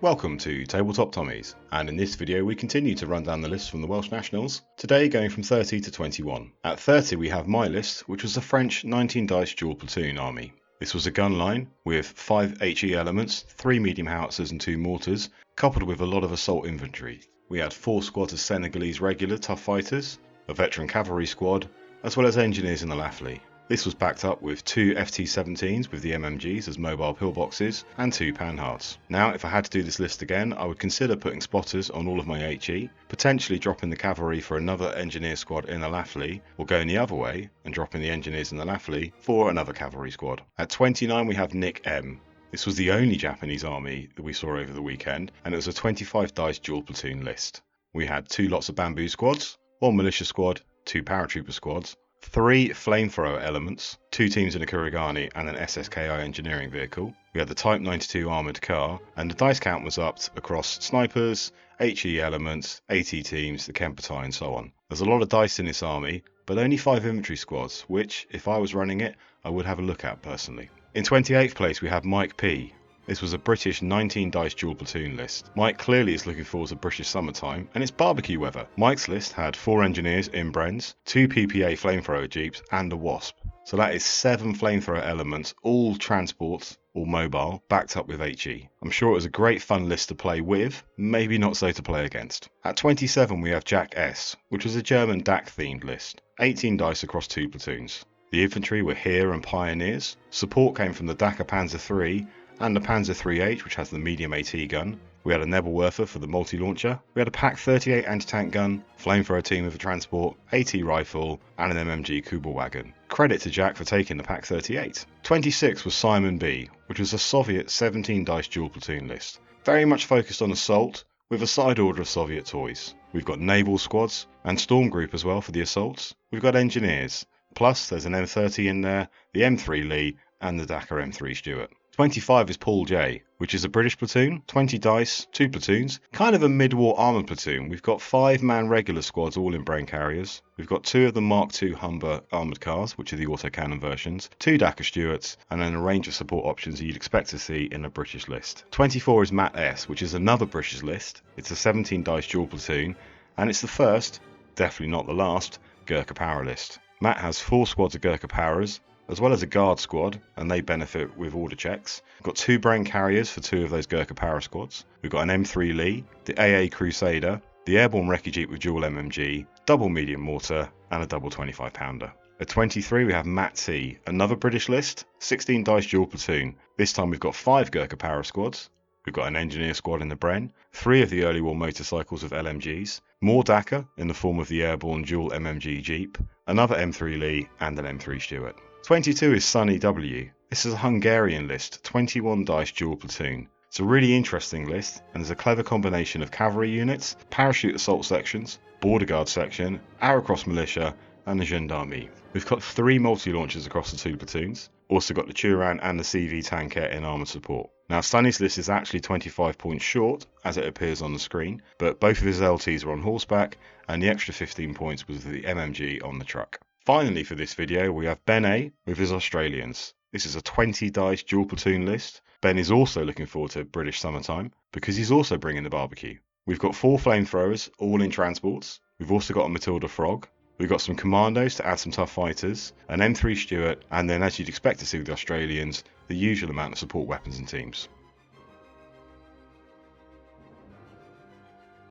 Welcome to Tabletop Tommies, and in this video we continue to run down the list from the Welsh Nationals, today going from 30 to 21. At 30 we have my list, which was the French 19 dice dual platoon army. This was a gun line with 5 HE elements, 3 medium howitzers and 2 mortars, coupled with a lot of assault infantry. We had 4 squads of Senegalese regular tough fighters, a veteran cavalry squad, as well as engineers in the Lafley. This was backed up with 2 FT-17s with the MMGs as mobile pillboxes and 2 panhards. Now if I had to do this list again, I would consider putting spotters on all of my HE, potentially dropping the cavalry for another engineer squad in the Lafley, or going the other way and dropping the engineers in the Lafley for another cavalry squad. At 29 we have Nick M. This was the only Japanese army that we saw over the weekend, and it was a 25 dice dual platoon list. We had 2 lots of bamboo squads, 1 militia squad, 2 paratrooper squads, 3 flamethrower elements, 2 teams in a Kurigani and an SSKI engineering vehicle. We had the Type 92 armoured car, and the dice count was upped across snipers, HE elements, AT teams, the Kempertai and so on. There's a lot of dice in this army, but only 5 infantry squads, which, if I was running it, I would have a look at personally. In 28th place we have Mike P. This was a British 19 dice dual platoon list. Mike clearly is looking forward to British summertime, and it's barbecue weather. Mike's list had 4 engineers in Brens, 2 PPA flamethrower jeeps and a Wasp. So that is 7 flamethrower elements, all transports or mobile, backed up with HE. I'm sure it was a great fun list to play with, maybe not so to play against. At 27 we have Jack S, which was a German DAC themed list. 18 dice across 2 platoons. The infantry were Heer and Pioneers. Support came from the Dakar Panzer III and the Panzer IIIH, which has the medium AT gun. We had a Nebelwerfer for the multi-launcher. We had a Pak 38 anti-tank gun, flamethrower team with a transport, AT rifle, and an MMG Kubelwagen. Credit to Jack for taking the Pak 38. 26 was Simon B, which was a Soviet 17 dice dual platoon list. Very much focused on assault, with a side order of Soviet toys. We've got naval squads, and Storm Group as well for the assaults. We've got engineers, plus there's an M30 in there, the M3 Lee, and the Dakar M3 Stuart. 25 is Paul J, which is a British platoon, 20 dice, 2 platoons, kind of a mid-war armoured platoon. We've got 5-man regular squads all in brain carriers. We've got 2 of the Mark II Humber armoured cars, which are the autocannon versions, 2 Dakar Stuarts, and then a range of support options you'd expect to see in a British list. 24 is Matt S, which is another British list. It's a 17 dice dual platoon, and it's the first, definitely not the last, Gurkha Power list. Matt has 4 squads of Gurkha Powers, as well as a guard squad, and they benefit with order checks. We've got 2 brain carriers for 2 of those Gurkha Power squads. We've got an M3 Lee, the AA Crusader, the airborne recce jeep with dual MMG, double medium mortar, and a double 25 pounder. At 23 we have Matt C, another British list, 16 dice dual platoon. This time we've got 5 Gurkha Power squads. We've got an engineer squad in the Bren, 3 of the early war motorcycles with LMGs, more Dakar in the form of the airborne dual MMG jeep, another M3 Lee, and an M3 Stuart. 22 is Sunny W. This is a Hungarian list, 21 dice dual platoon. It's a really interesting list, and there's a clever combination of cavalry units, parachute assault sections, border guard section, Arrowcross militia, and the gendarmerie. We've got 3 multi-launchers across the 2 platoons, also got the Turan and the CV Tankette in armoured support. Now Sunny's list is actually 25 points short, as it appears on the screen, but both of his LTs were on horseback, and the extra 15 points was the MMG on the truck. Finally for this video we have Ben A with his Australians. This is a 20 dice dual platoon list. Ben is also looking forward to British summertime because he's also bringing the barbecue. We've got 4 flamethrowers, all in transports. We've also got a Matilda Frog. We've got some commandos to add some tough fighters, an M3 Stuart, and then as you'd expect to see with the Australians, the usual amount of support weapons and teams.